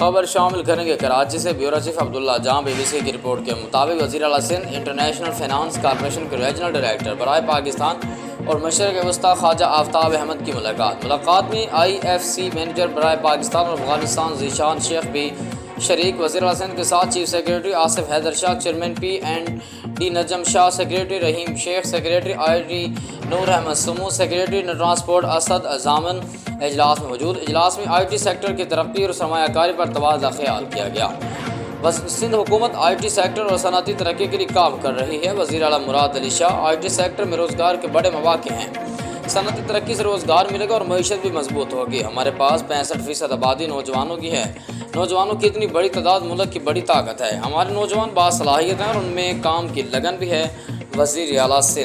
खबर शामिल करेंगे कराची से ब्यूरो चीफ अब्दुल्ला जहां BBC की रिपोर्ट के मुताबिक वज़ीर आला सिंध इंटरनेशनल फाइनेंस कॉरपोरेशन के रीजनल डायरेक्टर बराए पाकिस्तान और मशरक़ वस्ता ख्वाजा आफ्ताब अहमद की मुलाकात में IFC मैनेजर बराए पाकिस्तान और अफगानिस्तान ज़ीशान शेख भी शरीक। वज़ीर आला सिंध के साथ chief secretary Asif Haider Shah, chairman P&D Najam Shah, secretary Rahim Shaikh, secretary IT Noor Ahmed Samoo, secretary transport Asad जामन इजलास में मौजूद। इजलास में IT सेक्टर की तरक्की और सरमायाकारी पर तबादला ख्याल किया गया। बस सिंध हुकूमत IT सेक्टर और सनअती तरक्की के लिए काम कर रही है। वज़ीर आला मुराद अली शाह, IT सेक्टर में रोज़गार के बड़े मौक़े हैं। सनअती तरक्की से रोज़गार मिलेगा और मईशत भी मजबूत होगी। हमारे पास 65% आबादी नौजवानों की है। नौजवानों की इतनी बड़ी तादाद मुल्क की बड़ी ताकत है। हमारे नौजवान बासलाहियत हैं और उनमें काम की लगन भी है। वज़ीर आला से